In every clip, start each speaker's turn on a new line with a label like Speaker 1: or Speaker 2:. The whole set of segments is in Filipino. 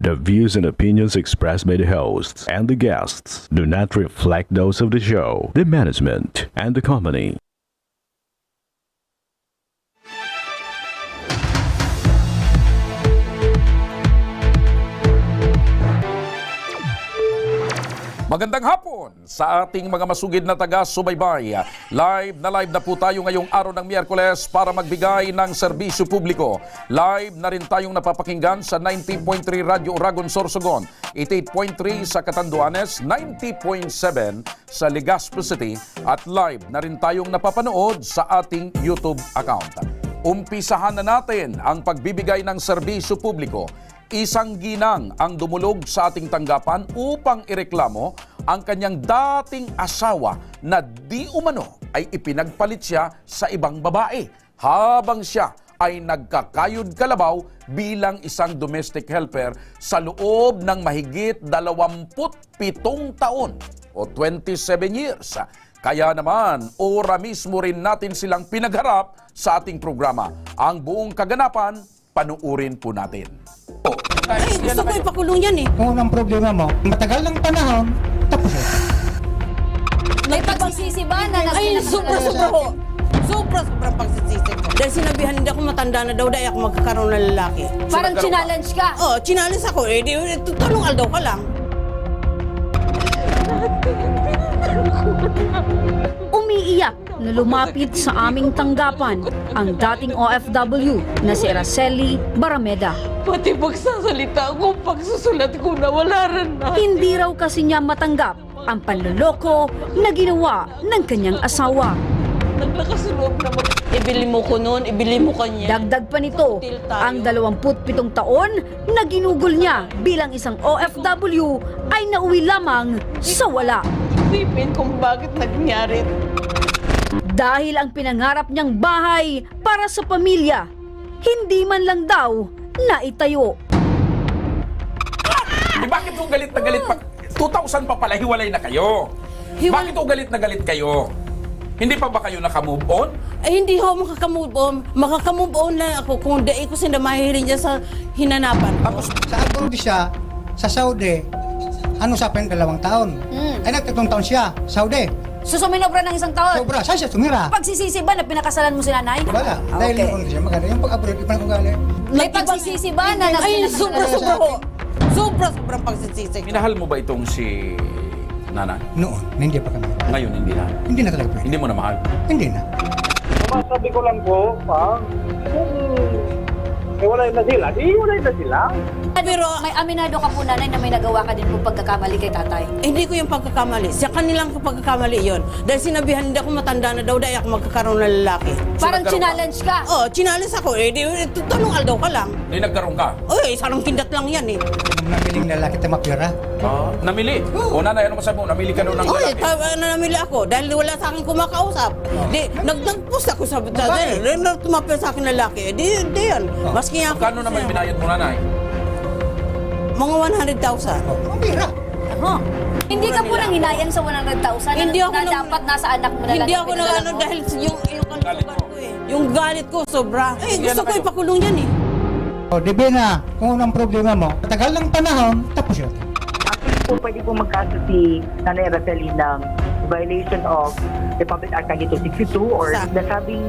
Speaker 1: The views and opinions expressed by the hosts and the guests do not reflect those of the show, the management, and the company.
Speaker 2: Magandang hapon sa ating mga masugid na taga-subaybay. Live na po tayo ngayong araw ng Miyerkules para magbigay ng serbisyo publiko. Live na rin tayong napapakinggan sa 90.3 Radyo Uragon Sorsogon, 88.3 sa Catanduanes, 90.7 sa Legazpi City at live na rin tayong napapanood sa ating YouTube account. Umpisahan na natin ang pagbibigay ng serbisyo publiko. Isang ginang ang dumulog sa ating tanggapan upang ireklamo ang kanyang dating asawa na di umano ay ipinagpalit siya sa ibang babae habang siya ay nagkakayod kalabaw bilang isang domestic helper sa loob ng mahigit 27 taon o 27 years. Kaya naman, ora mismo rin natin silang pinagharap sa ating programa. Ang buong kaganapan, panuurin po natin.
Speaker 3: Ay, gusto ko ipakulong yan eh.
Speaker 4: Kung anong problema mo, matagal ng panahon, tapos yun.
Speaker 5: May pagsisisi ba na
Speaker 3: Ay, sobra-sobra ko. Sobra-sobra pagsisisi ko. Dahil sinabihan hindi ako matanda na daw, dahil ako magkakaroon ng lalaki.
Speaker 5: parang challenge ka?
Speaker 3: Oo, chinalis ako eh. Tanong aldaw ka lang.
Speaker 6: Umiiyak na lumapit sa aming tanggapan ang dating OFW na si Araceli Barameda.
Speaker 7: Pati pagsasalita ko, pagsusulat ko na wala rin na.
Speaker 6: Hindi raw kasi niya matanggap ang panloloko na ginawa ng kanyang asawa.
Speaker 7: Naglakas loob na ibili mo ko noon, ibili mo kanya.
Speaker 6: Dagdag pa nito, ang 27 taon na ginugol niya bilang isang OFW ay nauwi lamang sa wala.
Speaker 7: Isipin kung bakit nangyari.
Speaker 6: Dahil ang pinangarap niyang bahay para sa pamilya, hindi man lang daw naitayo.
Speaker 2: Bakit ho galit na galit pa? 2000 pa pala, hiwalay na kayo. Bakit ho galit na galit kayo? Hindi pa ba kayo nakamove on?
Speaker 3: Ay, hindi ako makakamove on. Makakamove on na ako kung dahil ko sila mahihirin dyan sa hinanapan.
Speaker 2: Tapos,
Speaker 4: Sa abroad siya, sa Saudi, sa akin 2 taon. Ay, 3 taon siya, Saudi.
Speaker 5: Susuminobra ng isang taon?
Speaker 4: Sobra, saan siya tumira?
Speaker 5: Pagsisisi ba na pinakasalan mo si nanay?
Speaker 4: Wala, dahil
Speaker 5: Okay.
Speaker 4: yung siya maganda. Yung pag-abroad, iba na kung galing.
Speaker 5: May pagsisisi ba na
Speaker 3: Ay, sobra-sobra ko. Sobra-sobra pagsisisi ko.
Speaker 2: minahal mo ba itong si nanay?
Speaker 4: Noon, hindi pa kami.
Speaker 2: Ngayon, hindi na.
Speaker 4: Hindi na talaga pwede.
Speaker 2: Hindi mo na mahal.
Speaker 4: Hindi na.
Speaker 8: Masabi ko lang po, kung hiwalay na sila, di hiwalay na sila.
Speaker 3: Pero
Speaker 5: may aminado ka po nanay na may nagawa ka din po pagkakamali kay tatay?
Speaker 3: hindi ko yung pagkakamali. Sa kanilang pagkakamali yon. Dahil sinabihan hindi ako matanda na daw, dahil ako magkakaroon ng lalaki.
Speaker 5: Parang
Speaker 2: nagkaroon
Speaker 5: challenge ka?
Speaker 3: Oo, chinalis ako eh. Tanong aldaw ka lang.
Speaker 2: Hindi nagkaroon ka.
Speaker 3: Uy, sarang kindat lang yan eh.
Speaker 4: Yung namiling lalaki tayo mapira.
Speaker 2: Namili. O nanay, ano masabi mo? Namili ka doon ng
Speaker 3: Uy,
Speaker 2: lalaki.
Speaker 3: namili ako dahil wala sa akin kumakausap. Di, nag-post ako sa dahil tumapil sa akin lalaki. Di yan. Maski nga
Speaker 2: Kano naman binayad mo nanay?
Speaker 3: mga 100,000.
Speaker 4: Mapira.
Speaker 5: Hindi ka po nang hinayang sa 100,000
Speaker 3: Hindi
Speaker 5: na,
Speaker 3: ako
Speaker 5: na
Speaker 3: nang-
Speaker 5: dapat nasa anak mo na lang
Speaker 3: Hindi
Speaker 5: yung
Speaker 3: ako
Speaker 5: pinadala
Speaker 3: nagano
Speaker 5: mo?
Speaker 3: dahil yung
Speaker 2: Galit
Speaker 3: kalusugan
Speaker 2: mo.
Speaker 3: ko eh. Yung galit ko sobra. Eh,
Speaker 2: Yan
Speaker 3: gusto
Speaker 2: na
Speaker 3: ko
Speaker 2: kayo.
Speaker 3: ipakulong yan eh.
Speaker 4: O, di ba na, kung anong problema mo, matagal ng panahon, tapos yun.
Speaker 9: Actually po, pwede po magkaso si Nanay Araceli ng violation of Republic Act 9262 or
Speaker 3: Sa-
Speaker 9: nasabing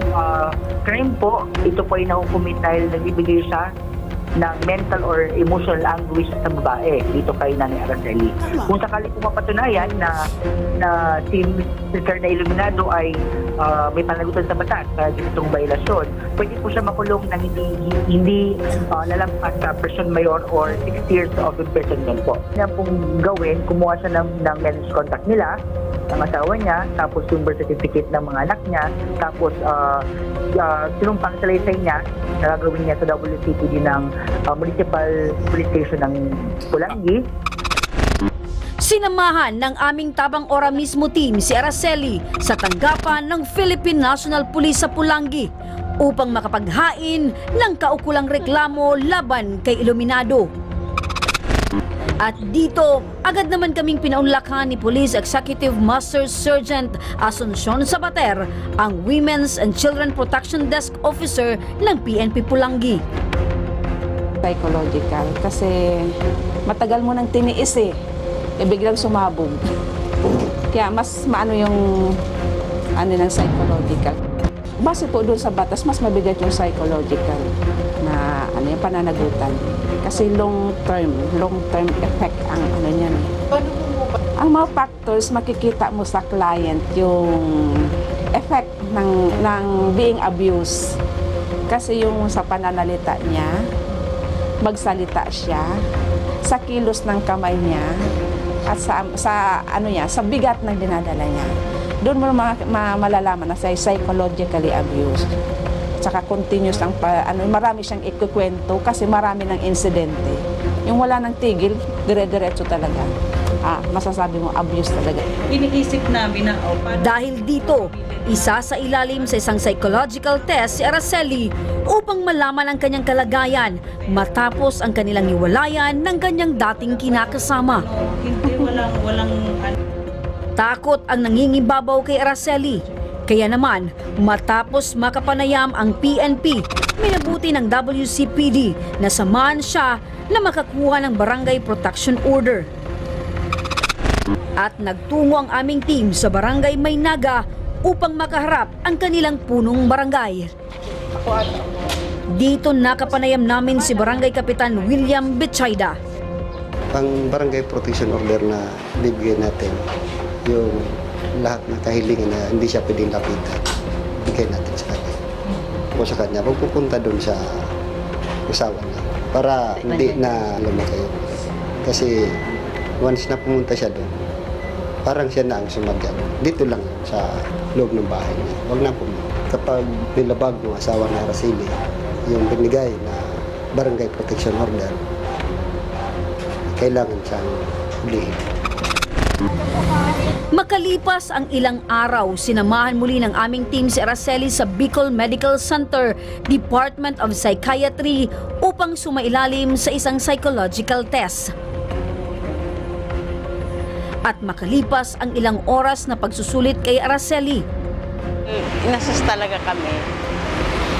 Speaker 9: crime po. Ito po ay nahukumit dahil nagbibigay siya ng mental or emotional anguish sa babae dito kay Nanay Araceli.
Speaker 3: Tama.
Speaker 9: Kung sakali po mapatunayan na si Mr. na Iluminado ay may panagutan sa batas sa ganitong violasyon, pwede po siya makulong ng hindi nalampas sa person mayor or 6 years of imprisonment po. Kaya pong gawin, kumuha siya ng marriage contract nila, ng asawa niya, tapos yung birth certificate ng mga anak niya, tapos sinumpang salaysay niya, nagagawin niya sa WCPD ng Municipal Police Station ng Pulangi.
Speaker 6: Sinamahan ng aming tabang ora mismo team si Araceli sa tanggapan ng Philippine National Police sa Pulangi upang makapaghain ng kaukulang reklamo laban kay Iluminado. At dito, agad naman kaming pinaunlakan ni Police Executive Master Sergeant Asuncion Sabater, ang Women's and Children Protection Desk Officer ng PNP Pulangi.
Speaker 7: Psychological. Kasi matagal mo nang tiniis eh. Biglang sumabog. Kaya mas maano yung ng psychological. Base po doon sa batas, mas mabigat yung psychological na yung pananagutan. Kasi long term effect ang niyan. Ang mga factors, makikita mo sa client yung effect ng being abused. Kasi yung sa pananalita niya, magsalita siya, sa kilos ng kamay niya, at sa bigat ng dinadala niya. Doon mo malalaman na siya psychologically abused. Tsaka continuous marami siyang ikukwento kasi marami ng insidente. Yung wala nang tigil, dire-diretso talaga. Masasabi mo abuse talaga.
Speaker 10: Iniisip namin na
Speaker 6: Dahil dito, isa sa ilalim sa isang psychological test si Araceli upang malaman ang kanyang kalagayan matapos ang kanilang hiwalayan ng kanyang dating kinakasama.
Speaker 10: hindi walang
Speaker 6: Takot ang nangingibabaw kay Araceli. Kaya naman, matapos makapanayam ang PNP, minabuti ng WCPD na samahan siya na makakuha ng Barangay Protection Order. At nagtungo ang aming team sa Barangay Maynaga upang makaharap ang kanilang punong barangay. Dito nakapanayam namin si Barangay Kapitan William Betsaida.
Speaker 11: Ang Barangay Protection Order na bibigyan natin, yung lahat ng kahilingan na hindi siya pwedeng lapitan, bigay natin sa kanya. O sa kanya, magpupunta doon sa usawa niya para hindi na lumaki. Kasi once na pumunta siya doon, parang siya na ang sumadyan. Dito lang sa loob ng bahay niya. Huwag na pumunta. Kapag nilabag ng asawa na Araceli, yung binigay na Barangay Protection Order, kailangan siyang hulihin.
Speaker 6: Makalipas ang ilang araw, sinamahan muli ng aming team si Araceli sa Bicol Medical Center, Department of Psychiatry upang sumailalim sa isang psychological test. At makalipas ang ilang oras na pagsusulit kay Araceli,
Speaker 10: inassess talaga kami.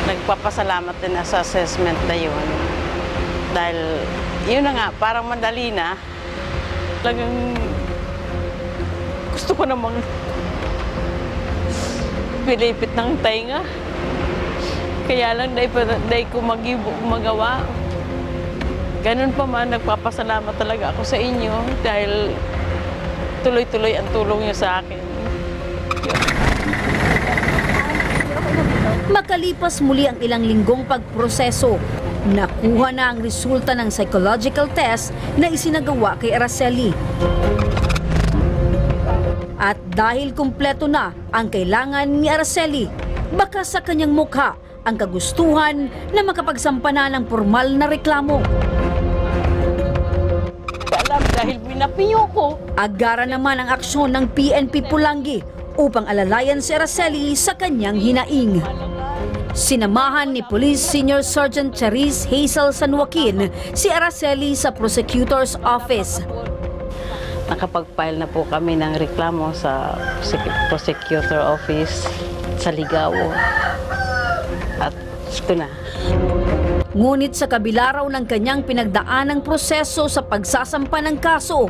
Speaker 10: Nagpapasalamat din sa assessment na yun. Dahil yun na nga, parang madali na. Talagang gusto ko namang pilipit ng tainga. Kaya lang dahil ko magawa. Ganun pa man, nagpapasalamat talaga ako sa inyo dahil tuloy-tuloy ang tulong niyo sa akin.
Speaker 6: makalipas muli ang ilang linggong pagproseso, nakuha na ang resulta ng psychological test na isinagawa kay Araceli. At dahil kumpleto na ang kailangan ni Araceli, baka sa kanyang mukha ang kagustuhan na makapagsampa na ng formal na reklamo.
Speaker 10: Alam, dahil binapiyo ko.
Speaker 6: Agara naman ang aksyon ng PNP Pulangi upang alalayan si Araceli sa kanyang hinaing. Sinamahan ni Police Senior Sergeant Charis Hazel San Joaquin si Araceli sa Prosecutor's Office.
Speaker 10: Nakapag-file na po kami ng reklamo sa Prosecutor Office sa Ligao. At ito na.
Speaker 6: Ngunit sa kabila raw ng kanyang pinagdaanang proseso sa pagsasampa ng kaso,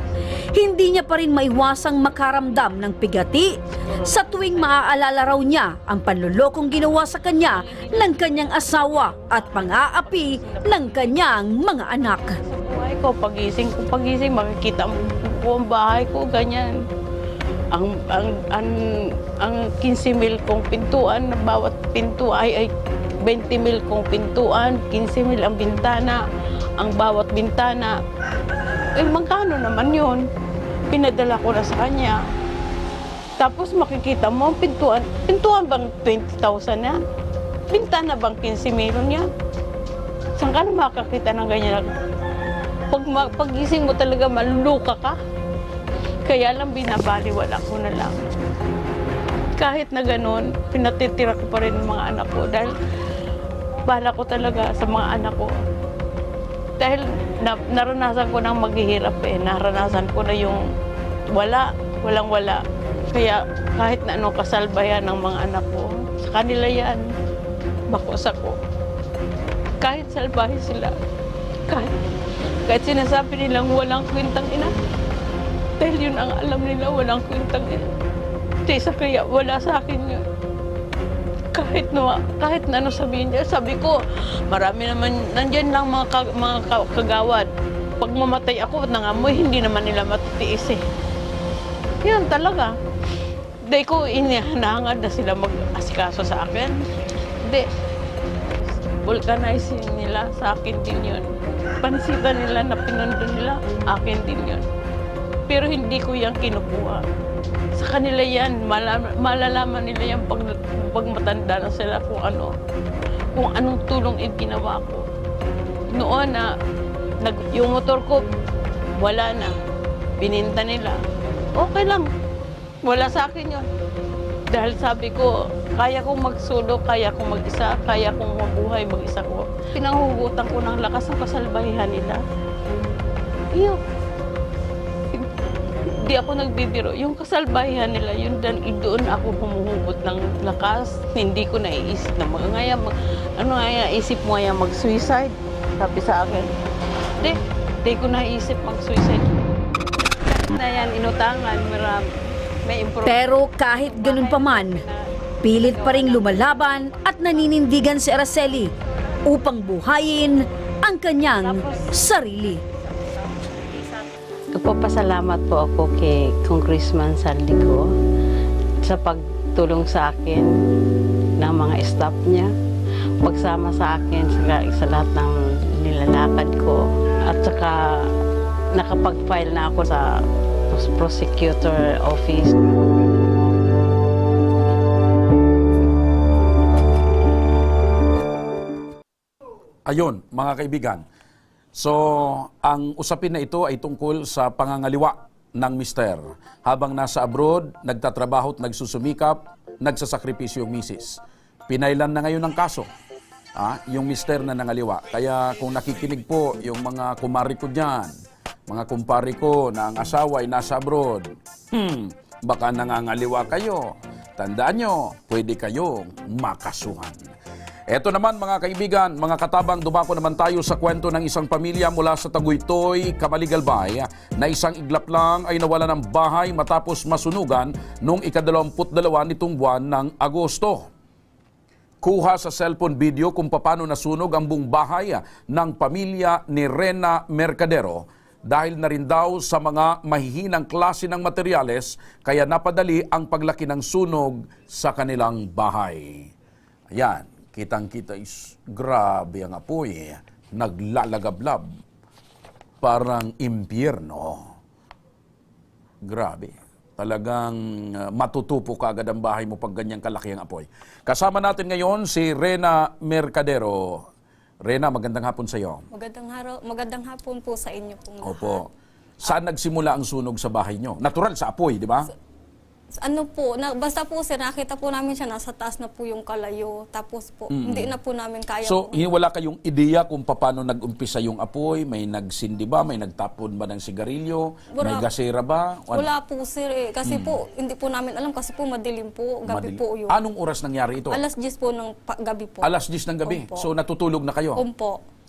Speaker 6: hindi niya pa rin maiwasang makaramdam ng pigati sa tuwing maaalala raw niya ang panlulokong ginawa sa kanya ng kanyang asawa at pang-aapi ng kanyang mga anak.
Speaker 10: Buhay ko, pagising, makikita mo po ang bahay ko, ganyan. Ang 15,000 kong pintuan, bawat pinto ay 20,000 kong pintuan, 15,000 ang bintana, ang bawat bintana. Magkano naman yun? Pinadala ko na sa kanya. Tapos makikita mo, pintuan bang 20,000 yan? Bintana bang 15,000 yan? Saan ka na makakita ng ganyan? Pag-gising mo talaga, maluluka ka. Kaya lang binabaliwala ko na lang. Kahit na ganun, pinatitira ko pa rin ng mga anak ko dahil bala ko talaga sa mga anak ko. Dahil naranasan ko nang maghihirap eh. Naranasan ko na yung walang wala. Kaya kahit na anong kasalbayan ng mga anak ko, sa kanila yan, bakos ako. Kahit salbahe sila, Kahit sinasabi nilang walang kwentang ina. Dahil yun ang alam nila, walang kwentang ina. Kaya wala sa akin yun. Kahit na ano sabihin niya, sabi ko, marami naman, nandyan lang mga kagawad. Pag mamatay ako at nangamoy, hindi naman nila matitiis eh. Yan talaga. Dahil ko inihangad na sila mag-asikaso sa akin. Hindi. Vulcanizing nila, sa akin din yun. Pansitan nila na pinundo nila, akin din yun. Pero hindi ko yan kinukuha. Sa kanila yan, malalaman nila yan pag matanda na sila kung anong tulong ginawa ko. Noon na, yung motor ko, wala na. Bininta nila. Okay lang. Wala sa akin yun. Dahil sabi ko, kaya kong magsulok, kaya kong mag-isa, kaya kong mabuhay mag-isa ko. Pinanghugutan ko ng lakas ng kasalbahihan nila. Iyo. Hindi ako nagbibiro. Yung kasalbahihan nila, yun doon ako humuhugot ng lakas. Hindi ko naiisip na isip mo kaya mag-suicide? Sabi sa akin. Hindi ko naiisip mag-suicide. Na yan, inutangan, may improvement.
Speaker 6: Pero kahit ganun pa man, pilit pa ring lumalaban at naninindigan si Araceli upang buhayin ang kanyang sarili.
Speaker 10: Nagpapasalamat po ako kay Congressman Saldico sa pagtulong sa akin ng mga staff niya, pagsama sa akin sa lahat ng nilalakad ko, at saka nakapag-file na ako sa prosecutor office.
Speaker 2: Ayun, mga kaibigan. So, ang usapin na ito ay tungkol sa pangangaliwa ng mister. Habang nasa abroad, nagtatrabaho at nagsusumikap, nagsasakripisyo yung misis. Pinailan na ngayon ng kaso, yung mister na nangaliwa. Kaya kung nakikinig po yung mga kumari ko dyan, mga kumpari ko na ang asawa ay nasa abroad, baka nangangaliwa kayo. Tandaan nyo, pwede kayong makasuhan. Eto naman mga kaibigan, mga katabang, dumako naman tayo sa kwento ng isang pamilya mula sa Taguytoy, Camaligalbay, na isang iglap lang ay nawala ng bahay matapos masunugan noong ika-22 nitong buwan ng Agosto. Kuha sa cellphone video kung paano nasunog ang buong bahay ng pamilya ni Rena Mercadero dahil na rin daw sa mga mahihinang klase ng materyales kaya napadali ang paglaki ng sunog sa kanilang bahay. Ayan. Kitang-kita is grabe ang apoy, naglalagablab, parang impyerno. Grabe. Talagang matutupo ka agad ang bahay mo pag ganyang kalaki ang apoy. Kasama natin ngayon si Rena Mercadero. Rena, magandang hapon sa iyo.
Speaker 12: Magandang hapon po sa inyo pong lahat.
Speaker 2: Opo. Saan nagsimula ang sunog sa bahay nyo? Natural sa apoy, di ba?
Speaker 12: Basta po sir, nakita po namin siya, nasa taas na po yung kalayo. Tapos po, hindi na po namin kaya.
Speaker 2: So, wala kayong ideya kung paano nag-umpisa yung apoy? May nagsindi ba? May nagtapon ba ng sigarilyo? May gasera ba?
Speaker 12: Wala po sir Kasi po, hindi po namin alam kasi po madilim po. Gabi po yun.
Speaker 2: Anong oras nangyari ito?
Speaker 12: Alas 10 po ng gabi po.
Speaker 2: Alas 10 ng gabi?
Speaker 12: Opo.
Speaker 2: So, natutulog na kayo?
Speaker 12: Opo.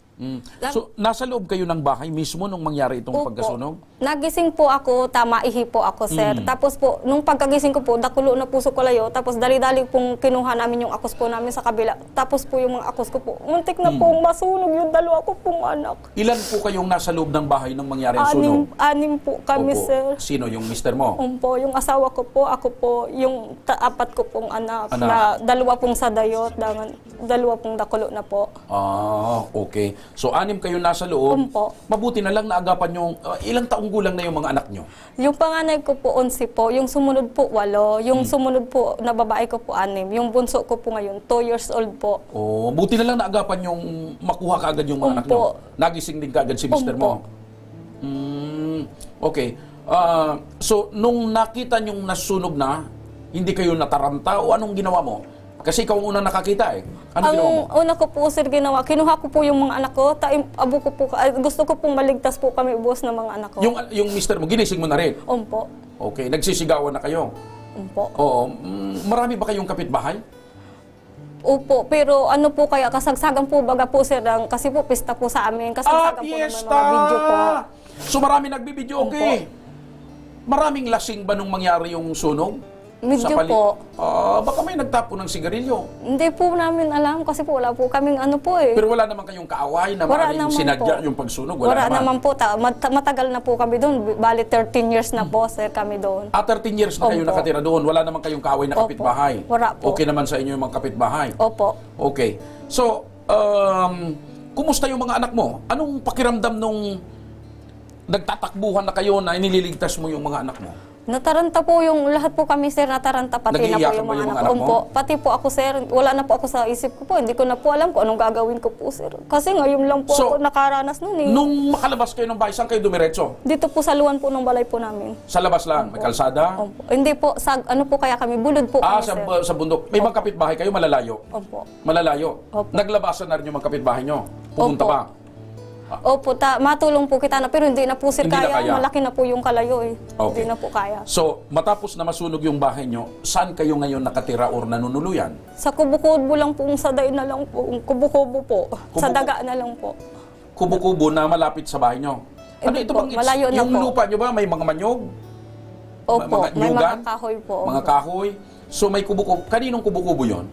Speaker 2: So, nasa loob kayo ng bahay mismo nung mangyari itong pagkasunog?
Speaker 12: Nagising po ako, ihi po ako, sir. Tapos po, nung pagkagising ko po, dakulo na puso ko layo. Tapos dali-dali pong kinuha namin yung akos po namin sa kabila. Tapos po yung mga akos ko po, muntik na pong masunog yung dalawa ko pong anak.
Speaker 2: Ilan po kayong nasa loob ng bahay nung mangyari ang sunog?
Speaker 12: Anim po kami,
Speaker 2: Opo.
Speaker 12: sir.
Speaker 2: Sino? Yung mister mo?
Speaker 12: Opo, yung asawa ko po, ako po, yung apat ko pong anak. Na dalawa pong sa dayot, dalawa pong dakulo na po.
Speaker 2: Okay. So, anim kayo nasa loob.
Speaker 12: Opo.
Speaker 2: Mabuti na lang naagapan yung ilang taong gulang na yung mga anak nyo?
Speaker 12: Yung panganay ko po 11 po, yung sumunod po 8, yung sumunod po na babae ko po 6, yung bunso ko po ngayon 2 years old po.
Speaker 2: Oh, buti na lang naagapan yung makuha kaagad yung mga anak nyo. Nagising din kaagad si mister mo. Okay. So nung nakita nyong nasunog na, hindi kayo nataranta o anong ginawa mo? Kasi ikaw ang unang nakakita Ano ginawa mo?
Speaker 12: Ang una ko po, sir, ginawa, kinuha ko po yung mga anak ko, abo ko po, gusto ko pong maligtas po kami ubos ng mga anak ko.
Speaker 2: Yung mister mo, ginising mo na rin?
Speaker 12: Opo.
Speaker 2: Okay, nagsisigawan na kayo?
Speaker 12: Opo.
Speaker 2: Oo. Marami ba kayong kapitbahay?
Speaker 12: Opo, pero ano po kaya, kasagsagan po baga po sir, kasi po pista po sa amin, kasagsagan po naman mga video po.
Speaker 2: So marami nagbibideo, okay. Maraming lasing ba nung mangyari yung sunog?
Speaker 12: Medyo po.
Speaker 2: Baka may nagtapo ng sigarilyo.
Speaker 12: Hindi po namin alam kasi po wala po kaming ano po eh.
Speaker 2: Pero wala naman kayong kaaway na
Speaker 12: Wala
Speaker 2: maaaring
Speaker 12: naman
Speaker 2: sinadya
Speaker 12: po.
Speaker 2: yung pagsunog?
Speaker 12: Wala naman po. Matagal na po kami doon. Bali 13 years na po sir kami doon.
Speaker 2: 13 years na kayo
Speaker 12: Opo.
Speaker 2: nakatira doon. Wala naman kayong kaaway na
Speaker 12: Opo.
Speaker 2: kapitbahay.
Speaker 12: Wala po.
Speaker 2: Okay naman sa inyo yung mga kapitbahay.
Speaker 12: Opo.
Speaker 2: Okay. So, kumusta yung mga anak mo? Anong pakiramdam nung nagtatakbuhan na kayo na inililigtas mo yung mga anak mo?
Speaker 12: Nataranta po yung lahat po kami sir, nataranta pati na po
Speaker 2: Nag-iiyakan
Speaker 12: yung
Speaker 2: ba
Speaker 12: mga
Speaker 2: yung
Speaker 12: anak
Speaker 2: mga
Speaker 12: ko.
Speaker 2: anak mo?
Speaker 12: Opo. Pati po ako sir, wala na po ako sa isip ko po. Hindi ko na po alam kung anong gagawin ko po sir. Kasi ngayon lang po
Speaker 2: So,
Speaker 12: ako nakaranas noon eh.
Speaker 2: Nung makalabas kayo ng bahay, saan kayo dumiretso?
Speaker 12: Dito po sa luwan po ng balay po namin.
Speaker 2: Sa labas lang? May kalsada?
Speaker 12: Opo. Hindi po, sa ano po kaya kami, bulod po kami
Speaker 2: Sa,
Speaker 12: sir.
Speaker 2: sa bundok. May mga kapitbahay kayo, malalayo?
Speaker 12: Opo.
Speaker 2: Malalayo?
Speaker 12: Opo.
Speaker 2: Naglabasan na rin yung mga kapitbahay nyo? Pumunta
Speaker 12: Opo.
Speaker 2: pa?
Speaker 12: Opo, matulong po kita na pero hindi na po sir
Speaker 2: Hindi na
Speaker 12: kaya.
Speaker 2: kaya.
Speaker 12: Malaki na po yung kalayo eh.
Speaker 2: Okay.
Speaker 12: Hindi na po kaya.
Speaker 2: So, matapos na masunog yung bahay nyo, saan kayo ngayon nakatira or nanunuluyan?
Speaker 12: Sa kubo-kubo lang po, sa day na lang po. Kubo-kubo po. Sa daga na lang po.
Speaker 2: Kubo-kubo na malapit sa bahay nyo. Ano
Speaker 12: Hindi
Speaker 2: ito
Speaker 12: po,
Speaker 2: bang
Speaker 12: malayo na
Speaker 2: yung
Speaker 12: po.
Speaker 2: lupa nyo ba may mga manyog?
Speaker 12: Opo,
Speaker 2: Mga
Speaker 12: may
Speaker 2: nyugan?
Speaker 12: mga kahoy po.
Speaker 2: Mga kahoy? So may kubo-kubo. Kaninong kubo-kubo yon?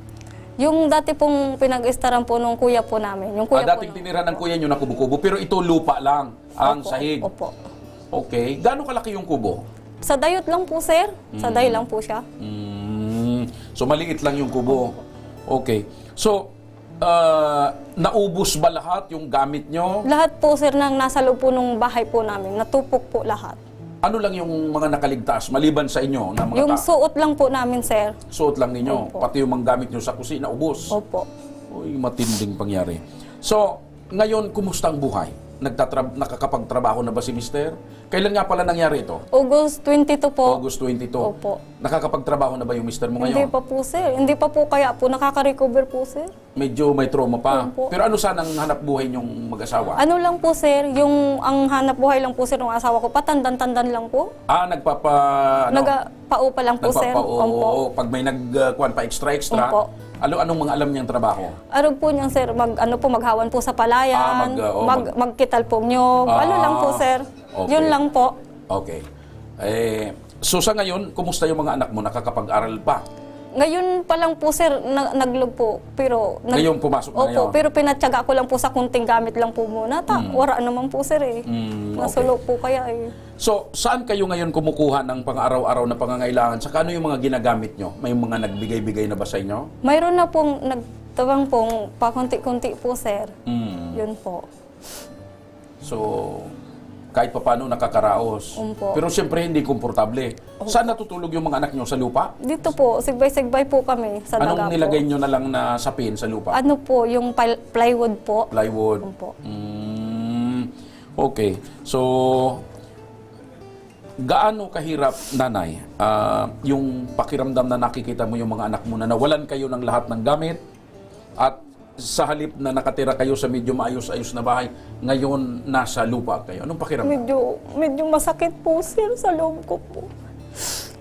Speaker 12: Yung dati pong pinag-istaran po nung kuya po namin. Yung kuya po
Speaker 2: Dating tinira ng kuya nyo na kubo-kubo, pero ito lupa lang ang
Speaker 12: Opo,
Speaker 2: sahig.
Speaker 12: Opo.
Speaker 2: Okay. Gaano kalaki yung kubo?
Speaker 12: Sa dayot lang po sir. Sa day lang po siya.
Speaker 2: So maliit lang yung kubo. Okay. So, naubos ba lahat yung gamit nyo?
Speaker 12: Lahat po sir nang nasa loob po nung bahay po namin. Natupok po lahat.
Speaker 2: Ano lang yung mga nakaligtas maliban sa inyo na mga
Speaker 12: Yung suot lang po namin sir.
Speaker 2: suot lang ninyo?
Speaker 12: Opo.
Speaker 2: Pati yung mga gamit nyo sa kusina, ubos?
Speaker 12: Opo.
Speaker 2: Uy, matinding pangyari. So, ngayon, kumusta ang buhay? Nakakapagtrabaho na ba si Mister? Kailan nga pala nangyari ito?
Speaker 12: August 22 po.
Speaker 2: August 22.
Speaker 12: Opo.
Speaker 2: Nakakapagtrabaho na ba yung Mister mo
Speaker 12: Hindi
Speaker 2: ngayon?
Speaker 12: pa po sir. Hindi pa po kaya po nakaka-recover po sir.
Speaker 2: Medyo may trauma pa.
Speaker 12: Opo.
Speaker 2: Pero ano sana ang hanap buhay niyong mag-asawa?
Speaker 12: Ano lang po sir, yung ang hanap buhay lang po sir ng asawa ko, patandan-tandan lang po.
Speaker 2: Nagpapa...
Speaker 12: Nagpaupa lang po sir. Opo.
Speaker 2: Pag may nagkuhan pa extra.
Speaker 12: Opo.
Speaker 2: Anong mga alam niyang trabaho?
Speaker 12: Ano po niyan sir, maghawan po sa palayan, magkital po nyog. Ano lang po sir.
Speaker 2: Okay.
Speaker 12: Yun lang po.
Speaker 2: Okay. So sa ngayon, kumusta yung mga anak mo? Nakakapag-aral pa?
Speaker 12: Ngayon pa lang po sir, naglog po. Pero,
Speaker 2: Ngayon pumasok na
Speaker 12: Opo,
Speaker 2: ngayon?
Speaker 12: pero pinatyaga ko lang po sa kunting gamit lang po muna. Wala naman po sir eh. Nasulok po kaya eh.
Speaker 2: So, saan kayo ngayon kumukuha ng pang-araw-araw na pangangailangan? Saka ano yung mga ginagamit nyo? May mga nagbigay-bigay na ba sa inyo?
Speaker 12: Mayroon na pong nagtabang pong pakunti-kunti po sir. Yun po.
Speaker 2: So, kahit pa paano nakakaraos.
Speaker 12: Opo.
Speaker 2: Pero siyempre hindi komportable. Saan natutulog yung mga anak nyo? Sa lupa?
Speaker 12: Dito po, sigbay-sigbay po kami sa daga
Speaker 2: Anong
Speaker 12: po.
Speaker 2: nilagay nyo na lang na sapin sa lupa?
Speaker 12: Ano po, yung plywood po.
Speaker 2: Plywood.
Speaker 12: Opo.
Speaker 2: Okay. So, gaano kahirap, nanay, yung pakiramdam na nakikita mo yung mga anak mo na nawalan kayo ng lahat ng gamit at sa halip na nakatira kayo sa medyo maayos-ayos na bahay, ngayon nasa lupa kayo. Anong pakiramdam?
Speaker 12: Medyo masakit po sir sa loob ko po.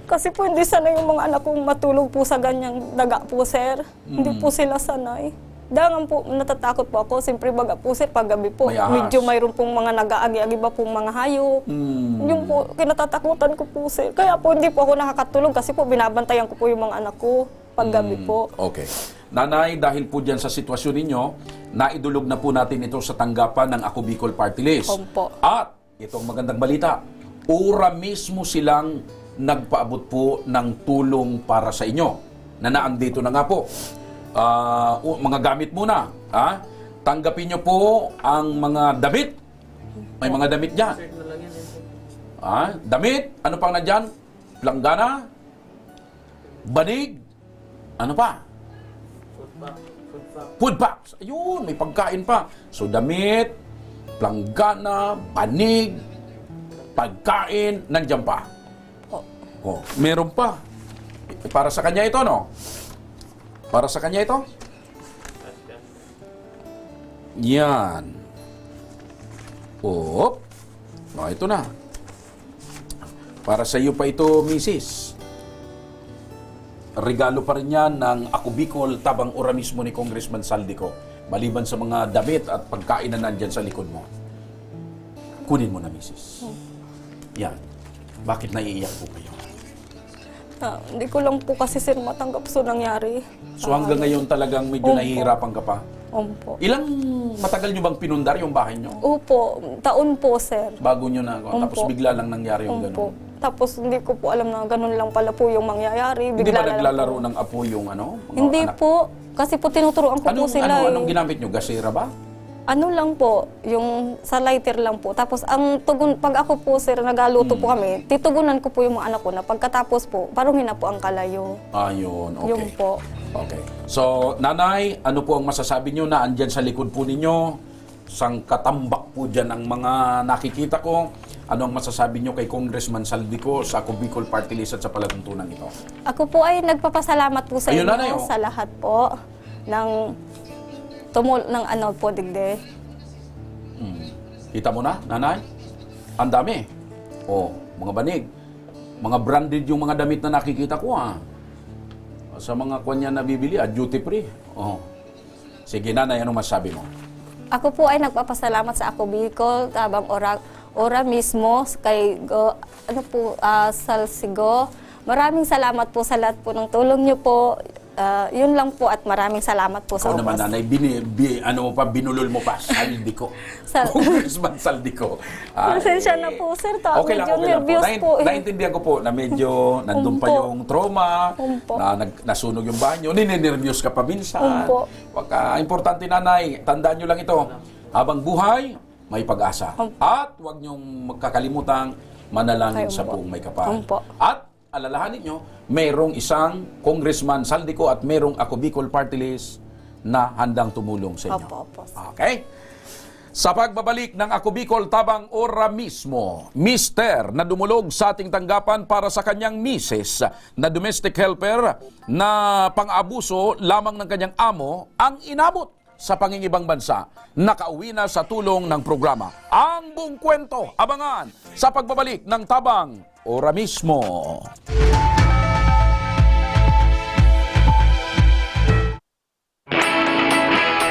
Speaker 12: Kasi po hindi sanay yung mga anak kong matulog po sa ganyang daga po sir. Hindi po sila sanay. Dangan po, natatakot po ako. Siyempre baga po sir, paggabi po.
Speaker 2: May ahas.
Speaker 12: Medyo mayroon pong mga nag-aagi-agi ba pong mga hayop. Yung po, kinatatakutan ko po sir. Kaya po hindi po ako nakakatulog kasi po binabantayan ko po yung mga anak ko paggabi po.
Speaker 2: Okay. Nanay, dahil po dyan sa sitwasyon ninyo, naidulog na po natin ito sa tanggapan ng Ako Bicol Party List.
Speaker 12: Opo.
Speaker 2: At itong magandang balita, ura mismo silang nagpaabot po ng tulong para sa inyo. Na naandito na nga po. Mga gamit muna. Tanggapin nyo po ang mga damit. May mga damit dyan. Damit. Ano pang nandyan? Planggana. Banig. Ano pa? Food packs. Ayun, may pagkain pa. So, damit, planggana, banig, pagkain, nandiyan pa. Meron pa. Para sa kanya ito, no? Para sa kanya ito? Yan. Ito na. Para sa iyo pa ito, misis. regalo pa rin yan ng Ako Bicol Tabang Ora mismo ni Congressman Saldico. Maliban sa mga damit at pagkain na nandyan sa likod mo. Kunin mo na, Mrs. Yan. Bakit naiiyak po kayo?
Speaker 12: Hindi ko lang po kasi sir matanggap so nangyari.
Speaker 2: So hanggang ngayon talagang medyo
Speaker 12: Opo.
Speaker 2: nahihirapan ka pa?
Speaker 12: Opo.
Speaker 2: Ilang matagal nyo bang pinundar yung bahay nyo?
Speaker 12: Opo, taon po sir.
Speaker 2: Bago nyo na, tapos
Speaker 12: Opo.
Speaker 2: bigla lang nangyari yung
Speaker 12: Opo.
Speaker 2: gano'n.
Speaker 12: Tapos hindi ko po alam na ganun lang pala po yung mangyayari.
Speaker 2: Hindi
Speaker 12: Bigla
Speaker 2: ba
Speaker 12: na lang
Speaker 2: naglalaro
Speaker 12: po.
Speaker 2: ng apo yung ano? Mga
Speaker 12: Hindi
Speaker 2: anak?
Speaker 12: po. Kasi po tinuturuan ko po sila.
Speaker 2: Anong ginamit nyo? Gasera ba?
Speaker 12: Ano lang po, yung sa lighter lang po. Tapos ang tugon, pag ako po sir, nagaluto po kami, titugunan ko po yung mga anak ko na pagkatapos po, paruhin na po ang kalayo.
Speaker 2: Ayun, okay.
Speaker 12: Yung po.
Speaker 2: Okay. So, nanay, ano po ang masasabi nyo na andyan sa likod po ninyo? Sangkatambak po dyan ang mga nakikita ko. Ano ang masasabi nyo kay Congressman Saldico sa Ako Bicol Party List at sa palatuntunan ito?
Speaker 12: Ako po ay nagpapasalamat po sa
Speaker 2: Ayun,
Speaker 12: inyo,
Speaker 2: nanay, oh.
Speaker 12: sa lahat po ng ng ano po, digde.
Speaker 2: Kita mo na, nanay? Ang dami. Oh, mga banig. Mga branded yung mga damit na nakikita ko, Sa mga kanya na bibili, duty free. Oh. Sige, nanay, anong masasabi mo?
Speaker 12: Ako po ay nagpapasalamat sa Ako Bicol, Tabang Ora mismo, kay Salsigo. Maraming salamat po sa lahat po ng tulong niyo po. Yun lang po at maraming salamat po sa
Speaker 2: Ikaw naman, nanay, binulol mo pa, Saldico. Congressman Saldico.
Speaker 12: Pasensya na po, sir.
Speaker 2: Okay lang,
Speaker 12: Medyo
Speaker 2: okay lang po.
Speaker 12: nervyos po.
Speaker 2: Naintindihan ko po na medyo nandun pa yung trauma, na nasunog yung banyo, ninenervyos ka pa minsan. Importante, nanay, tandaan nyo lang ito. Habang buhay, may pag-asa. At huwag nyong magkakalimutang manalangin sa buong may kapal. At alalahanin nyo, mayroong isang Congressman Saldico at mayroong Ako Bicol Party List na handang tumulong sa inyo. Okay? Sa pagbabalik ng Ako Bicol Tabang Ora mismo, Mister na dumulog sa ating tanggapan para sa kanyang misis na domestic helper na pang-abuso lamang ng kanyang amo ang inabot sa pangingibang bansa. Nakauwi na sa tulong ng programa. Ang buong kwento, abangan sa pagbabalik ng Tabang Ora mismo.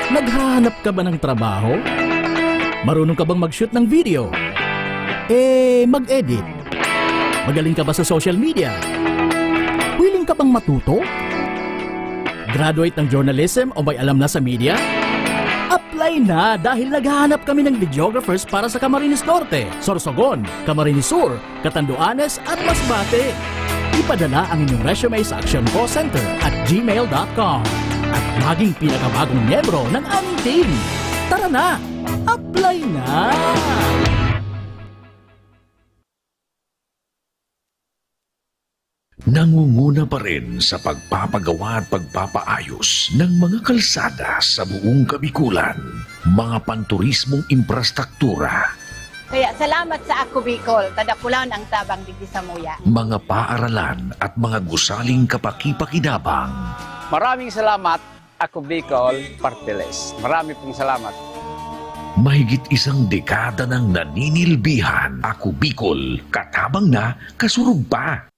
Speaker 13: Naghahanap ka ba ng trabaho? Marunong ka bang mag-shoot ng video? Mag-edit? Magaling ka ba sa social media? Willing ka bang matuto? Graduate ng journalism o may alam na sa media? Apply na dahil naghahanap kami ng videographers para sa Camarines Norte, Sorsogon, Camarines Sur, Catanduanes at Masbate. Ipadala ang inyong resume sa Action Call Center at gmail.com at maging pinakabagong miyembro ng aming team. Tara na! Apply na!
Speaker 14: Nangunguna pa rin sa pagpapagawa at pagpapaayos ng mga kalsada sa buong Kabikulan, mga panturismong infrastruktura,
Speaker 15: kaya salamat sa Ako Bicol, tadakulan ang tabang digdi sa muya.
Speaker 14: mga paaralan at mga gusaling kapakipakinabang.
Speaker 16: Maraming salamat, Ako Bicol Party List. Marami pong salamat.
Speaker 14: Mahigit isang dekada ng naninilbihan, Ako Bicol, katabang na, kasurug pa.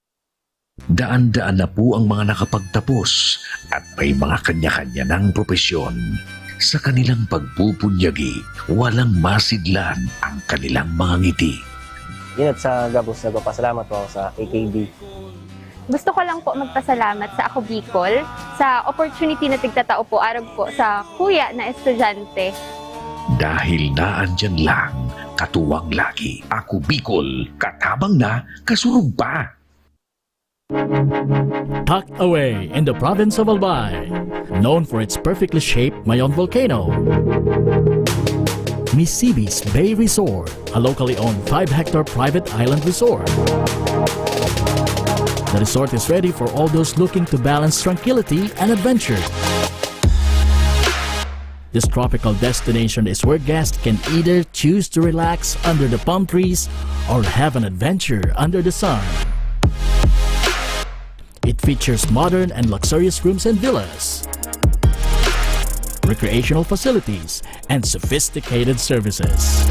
Speaker 14: Daan-daan na po ang mga nakapagtapos at may mga kanya-kanya ng propesyon. Sa kanilang pagpupunyagi, walang masidlan ang kanilang mga ngiti.
Speaker 17: Yun at sa Gabos, nagpapasalamat po ako sa AKB.
Speaker 18: Gusto ko lang po magpasalamat sa Ako Bicol sa opportunity na tigtatao po arog po sa kuya na estudyante.
Speaker 14: Dahil naandyan lang, katuwang lagi, Ako Bicol, katabang na, kasurug pa.
Speaker 13: Tucked away in the province of Albay, known for its perfectly shaped Mayon volcano, Misibis Bay Resort, a locally owned 5-hectare private island resort. The resort is ready for all those looking to balance tranquility and adventure. This tropical destination is where guests can either choose to relax under the palm trees or have an adventure under the sun. It features modern and luxurious rooms and villas, recreational facilities, and sophisticated services.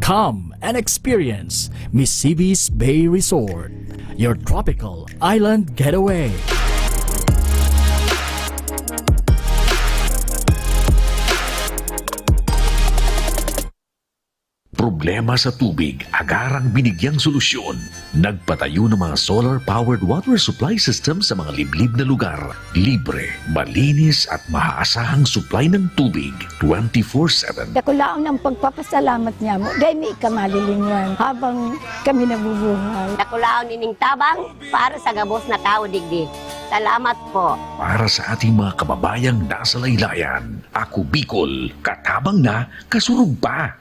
Speaker 13: Come and experience Mississippi's Bay Resort, your tropical island getaway.
Speaker 14: Problema sa tubig, agarang binigyang solusyon. Nagpatayo ng mga solar-powered water supply system sa mga liblib na lugar. Libre, malinis at maaasahang supply ng tubig 24/7.
Speaker 19: Dakulaon ang pagpapasalamat niya mo dahil may kamalilingan habang kami nabubuhay.
Speaker 20: Dakulaon nining tabang para sa gabos na tao digdi. Salamat po.
Speaker 14: Para sa ating mga kababayang nasa laylayan, Ako Bicol, katabang na, kasurug pa.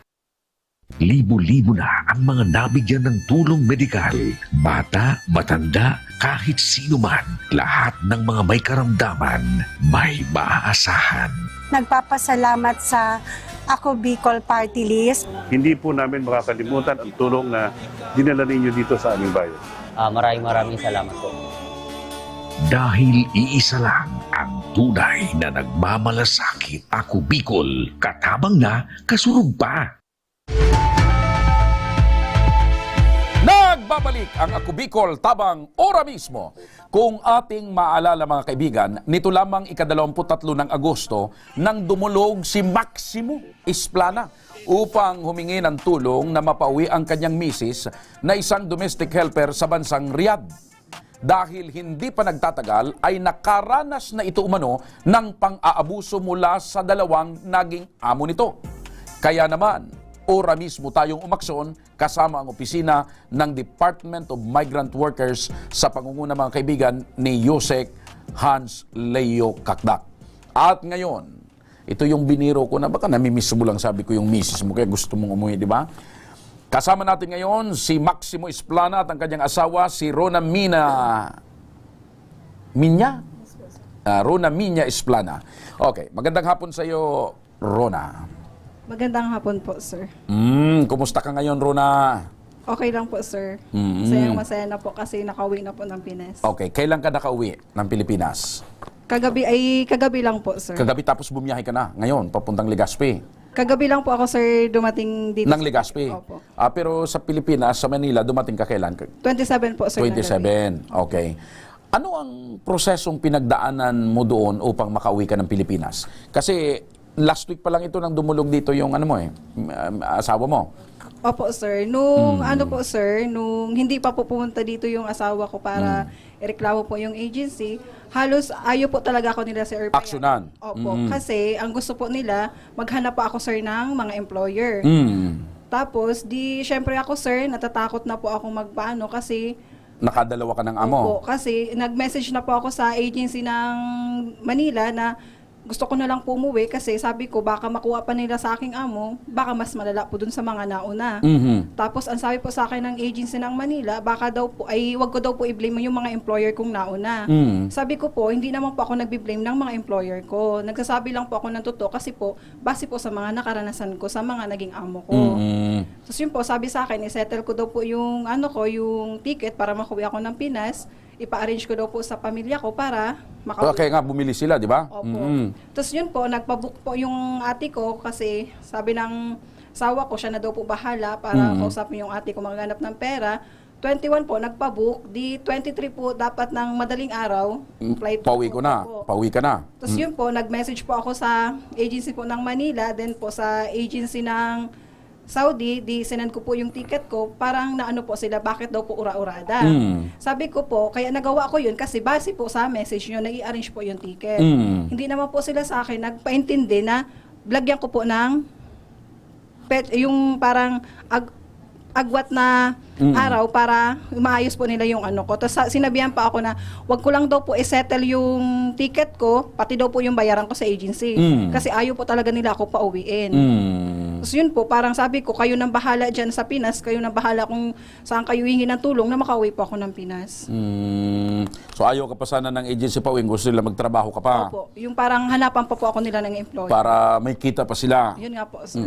Speaker 14: Libo-libo na ang mga nabigyan ng tulong medikal. Bata, matanda, kahit sino man, lahat ng mga may karamdaman, may maaasahan.
Speaker 21: Nagpapasalamat sa Ako Bicol Party List.
Speaker 22: Hindi po namin makakalimutan ang tulong na dinala ninyo dito sa aming bayan.
Speaker 17: Maraming salamat po.
Speaker 14: Dahil iisa lang ang tunay na nagmamalasakit. Ako Bicol, katabang na, kasurug pa.
Speaker 2: Nagbabalik ang Ako Bicol tabang ora mismo. Kung ating maalala mga kaibigan, nito lamang ika-23 ng Agosto nang dumulog si Maximo Isplana upang humingi ng tulong na mapauwi ang kanyang misis na isang domestic helper sa bansang Riyadh. Dahil hindi pa nagtatagal ay nakaranas na ito umano ng pang-aabuso mula sa dalawang naging amo nito. Kaya naman, ora mismo tayong umaksyon kasama ang opisina ng Department of Migrant Workers sa pangunguna mga kaibigan ni Yusek Hans Leo Kakdak. At ngayon, ito yung biniro ko na baka namimiss mo lang sabi ko yung misis mo kaya gusto mong umuwi, di ba? Kasama natin ngayon si Maximo Isplana at ang kanyang asawa si Rona Minya Isplana. Okay, magandang hapon sa iyo, Rona.
Speaker 23: Magandang hapon po, sir.
Speaker 2: Kumusta ka ngayon, Rona?
Speaker 23: Okay lang po, sir. Masaya na po kasi nakauwi na po ng Pinas.
Speaker 2: Okay, kailan ka nakauwi ng Pilipinas?
Speaker 23: Kagabi lang po, sir.
Speaker 2: Kagabi tapos bumiyahe ka na ngayon, papuntang Legazpi.
Speaker 23: Kagabi lang po ako, sir, dumating dito.
Speaker 2: Ng Legazpi?
Speaker 23: Opo.
Speaker 2: Pero sa Pilipinas, sa Manila, dumating ka kailan?
Speaker 23: 27 po, sir.
Speaker 2: 27, okay. Ano ang prosesong pinagdaanan mo doon upang makauwi ka ng Pilipinas? Kasi last week pa lang ito nang dumulog dito yung asawa mo.
Speaker 23: Opo, sir. Nung nung hindi pa po pumunta dito yung asawa ko para ireklamo po yung agency, halos ayaw po talaga ako nila, sir.
Speaker 2: Aksyonan.
Speaker 23: Opo, kasi ang gusto po nila, maghanap pa ako, sir, ng mga employer. Tapos, syempre ako, sir, natatakot na po ako magpaano kasi
Speaker 2: nakadalawa ka ng amo.
Speaker 23: Opo, kasi nag-message na po ako sa agency ng Manila na gusto ko na lang po umuwi kasi sabi ko baka makuha pa nila sa aking amo, baka mas malala po dun sa mga nauna. Tapos ang sabi po sa akin ng agency ng Manila, baka daw po, wag ko daw po i-blame yung mga employer kong nauna. Sabi ko po, hindi naman po ako nagbi-blame ng mga employer ko. Nagsasabi lang po ako ng totoo kasi po, base po sa mga nakaranasan ko sa mga naging amo ko. Tapos yun po, sabi sa akin, isettle ko daw po yung yung ticket para makuwi ako ng Pinas. Ipa-arrange ko daw po sa pamilya ko para makauwi.
Speaker 2: Kaya nga bumili sila, di ba?
Speaker 23: Opo. Tapos yun po, nagpabook po yung ate ko kasi sabi ng asawa ko, siya na daw po bahala para kausapin yung ate ko maghanap ng pera. 21 po, nagpabook. Di 23 po, dapat ng madaling araw. Flight
Speaker 2: pauwi ko na. Pauwi ka na.
Speaker 23: Tapos yun po, nag-message po ako sa agency po ng Manila, then po sa agency ng Saudi, sinend ko po yung ticket ko, parang naano po sila, bakit daw po ura-urada. Sabi ko po, kaya nagawa ko yun kasi base po sa message nyo, nag-i-arrange po yung ticket. Hindi naman po sila sa akin nagpaintindi na lagyan ko po ng yung parang agwat na araw para maayos po nila yung ano ko. Tapos sinabihan pa ako na wag ko lang daw po i-settle yung ticket ko, pati daw po yung bayaran ko sa agency. Kasi ayaw po talaga nila ako pauwiin. Tapos yun po, parang sabi ko, kayo nang bahala dyan sa Pinas, kayo nang bahala kung saan kayo hingi ng tulong na makauwi po ako ng Pinas.
Speaker 2: So ayaw ka pa sana ng agency pauwiin, gusto nila magtrabaho ka pa?
Speaker 23: Opo, yung parang hanapan pa po ako nila ng employer.
Speaker 2: Para may kita pa sila?
Speaker 23: Yun nga po, sir.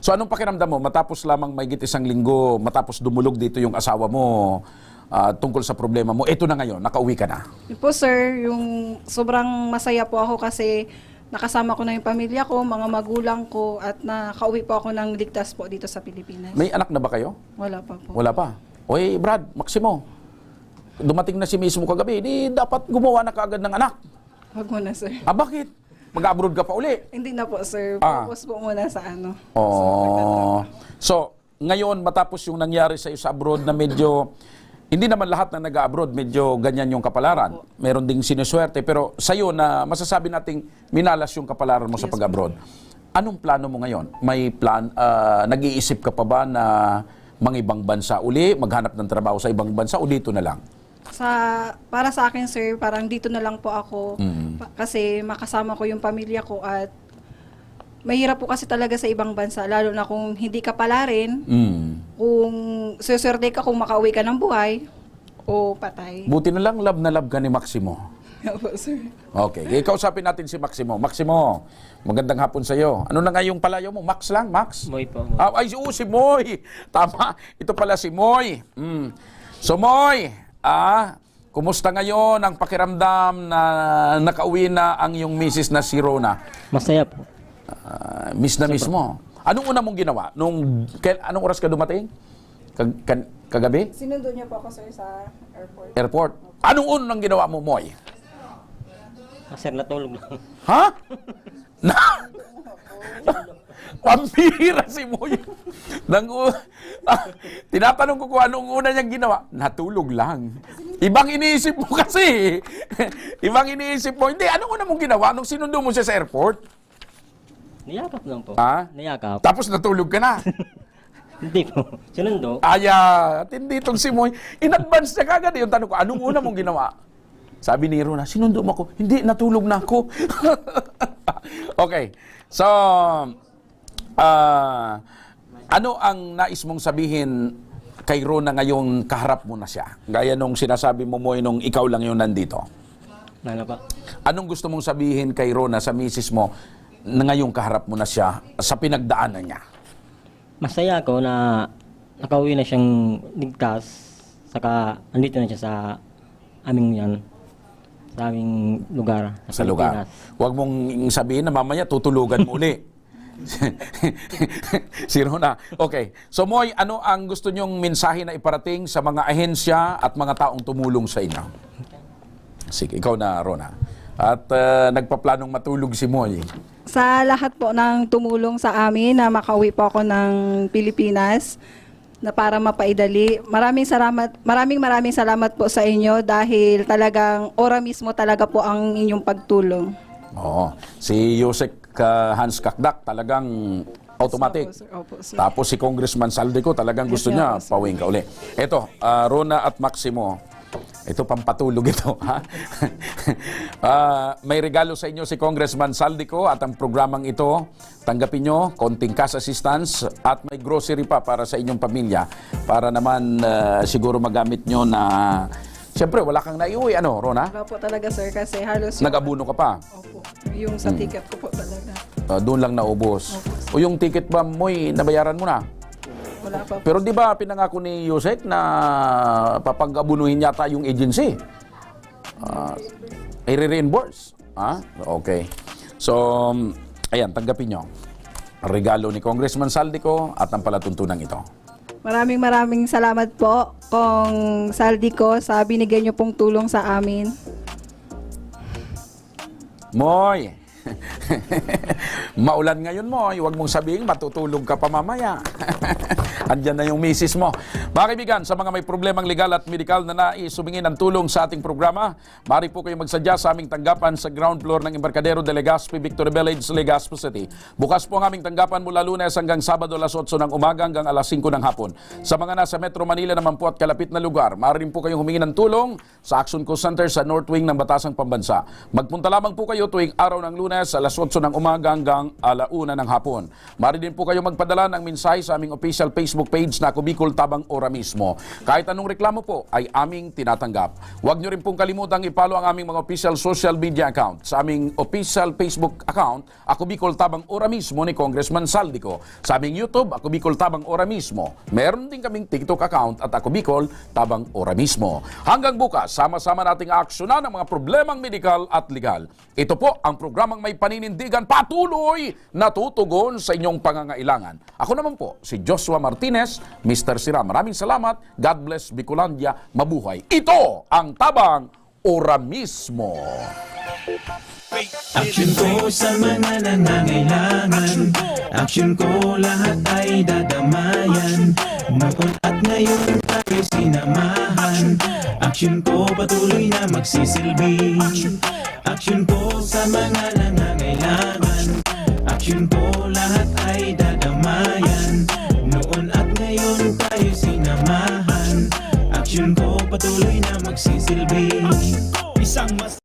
Speaker 2: So anong pakiramdam mo, matapos lamang mahigit isang linggo, matapos dumulog dito yung asawa mo, tungkol sa problema mo, ito na ngayon, nakauwi ka na?
Speaker 23: Yun po, sir, yung sobrang masaya po ako kasi nakasama ko na yung pamilya ko, mga magulang ko, at nakauwi po ako ng ligtas po dito sa Pilipinas.
Speaker 2: May anak na ba kayo?
Speaker 23: Wala pa po.
Speaker 2: Wala pa. Oy, Brad, Maximo, dumating na si mismo kagabi, di dapat gumawa na kaagad ng anak.
Speaker 23: Wag mo na, sir.
Speaker 2: Ah, bakit? Mag-abroad ka pa uli?
Speaker 23: Hindi na po, sir.
Speaker 2: Ah.
Speaker 23: Focus po muna sa ano.
Speaker 2: Oh. So, ngayon matapos yung nangyari sa iyo sa abroad na medyo hindi naman lahat na nag-abroad medyo ganyan yung kapalaran. Meron ding sinuswerte pero sa iyo na masasabi nating minalas yung kapalaran mo sa pag-abroad. Anong plano mo ngayon? May plan nag-iisip ka pa ba na mangibang bansa uli, maghanap ng trabaho sa ibang bansa o dito na lang?
Speaker 23: Para sa akin, sir, parang dito na lang po ako kasi makasama ko yung pamilya ko at mahirap po kasi talaga sa ibang bansa, lalo na kung hindi ka pala rin, kung suswerte ka kung makauwi ka ng buhay o patay.
Speaker 2: Buti na love ka ni Maximo.
Speaker 23: Opo, sir.
Speaker 2: Okay, ikausapin natin si Maximo. Maximo, magandang hapon sa iyo. Ano na nga yung palayo mo? Max lang? Max?
Speaker 17: Moy po.
Speaker 2: Ay, si Moy. Tama, ito pala si Moy. So Moy, kumusta ngayon ang pakiramdam na nakauwi na ang iyong misis na si Rona?
Speaker 17: Masaya po.
Speaker 2: Miss na miss mo. Anong una mong ginawa? Anong oras ka dumating? Kagabi?
Speaker 23: Sinundo niya po ako, sir, sa airport.
Speaker 2: Airport. Anong unang ginawa mo, Moy?
Speaker 17: Sir, natulog lang.
Speaker 2: Ha? Pambira si Moy. Tinatanong ko kung anong una niyang ginawa. Natulog lang. Ibang iniisip mo kasi. Ibang iniisip mo. Hindi, anong una mong ginawa nung sinundo mo siya sa airport?
Speaker 17: Niyakap lang po.
Speaker 2: Ha?
Speaker 17: Niyakap.
Speaker 2: Tapos natulog ka na.
Speaker 17: Hindi po. Sinundo.
Speaker 2: At hindi itong si Moy. In advance niya kagad yung tanong ko, anong una mong ginawa? Sabi ni Rona, sinundo mo ako. Hindi, natulog na ako. Okay. So, ano ang nais mong sabihin kay Rona ngayong kaharap mo na siya? Gaya nung sinasabi mo, Moy, nung ikaw lang yung nandito.
Speaker 17: Ano pa?
Speaker 2: Anong gusto mong sabihin kay Rona sa misis mo na ngayong kaharap mo na siya sa pinagdaanan niya?
Speaker 17: Masaya ako na nakauwi na siyang ligtas. Saka andito na siya sa aming lugar.
Speaker 2: Sa lugar. Huwag mong sabihin na mamaya tutulugan mo uli. Si Rona. Okay. So Moy, ano ang gusto nyong mensahe na iparating sa mga ahensya at mga taong tumulong sa inyo? Sige, ikaw na, Rona. At nagpaplanong matulog si Moy.
Speaker 23: Sa lahat po ng tumulong sa amin na makauwi po ako ng Pilipinas na para mapaidali. Maraming salamat po sa inyo dahil talagang ora mismo talaga po ang inyong pagtulong.
Speaker 2: Oo. Si Yusek Hans Kakdak talagang automatic.
Speaker 23: Opo, sir.
Speaker 2: Tapos si Congressman Saldico talagang gusto niya pawing ka uli. Ito, Rona at Maximo. Ito pampatulog ito. Ha? May regalo sa inyo si Congressman Saldico at ang programang ito, tanggapin nyo, konting cash assistance at may grocery pa para sa inyong pamilya para naman siguro magamit nyo na siyempre wala kang naiuwi, ano, Rona?
Speaker 23: Wala po talaga, sir, kasi halos
Speaker 2: Nag-abuno ka pa?
Speaker 23: Opo. Yung sa ticket ko po talaga.
Speaker 2: Doon lang naubos. O yung ticket ba mo, nabayaran mo na?
Speaker 23: Wala pa po.
Speaker 2: Pero di ba pinangako ni Yusek na papag-abunuhin yata yung agency? I-reimburse. Okay. So, ayan, tanggapin nyo. Regalo ni Congressman Saldico at ang palatuntunan ito.
Speaker 23: Maraming salamat po, Kong Saldico, sa binigay niyo pong tulong sa amin.
Speaker 2: Moy! Maulan ngayon, Moy. Huwag mong sabihin, matutulog ka pa mamaya. Andyan na yung misis mo. Mga kaibigan, sa mga may problemang legal at medikal na nais humingin ng tulong sa ating programa, maaari po kayong magsadya sa aming tanggapan sa ground floor ng Embarcadero de Legazpi, Victory Village, Legazpi City. Bukas po ang aming tanggapan mula Lunes hanggang Sabado alas 8 ng umaga hanggang alas 5 ng hapon. Sa mga nasa Metro Manila naman po at kalapit na lugar, maaari po kayong humingi ng tulong sa Action Call Center sa North Wing ng Batasang Pambansa. Magpunta lamang po kayo tuwing araw ng Lunes alas 8 ng umaga hanggang ala 1 ng hapon. Maaari din po kayong magpadala ng mensahe sa aming official Facebook Facebook page na Ako Bicol Tabang Ora mismo. Kahit anong reklamo po ay aming tinatanggap. Huwag nyo rin pong kalimutang i-follow ang aming mga official social media account. Sa aming official Facebook account, Ako Bicol Tabang Ora mismo ni Congressman Saldico. Sa aming YouTube, Ako Bicol Tabang Ora mismo. Meron din kaming TikTok account at Ako Bicol Tabang Ora mismo. Hanggang bukas, sama-sama nating aaksyonan ang mga problemang medikal at legal. Ito po ang programang may paninindigan patuloy na tutugon sa inyong pangangailangan. Ako naman po, si Joshua Martinez, Mr. Sira. Maraming salamat. God bless Bicolandia. Mabuhay. Ito ang Tabang Ora mismo.
Speaker 1: Aksyon ko sa mga nangangailangan, aksyon ko lahat ay dadamayan. Noon at ngayon tayo sinamahan, aksyon ko patuloy na magsisilbi. Aksyon ko sa mga nangangailangan, aksyon ko lahat ay dadamayan. Noon at ngayon tayo sinamahan, aksyon ko patuloy na magsisilbi. Isang mas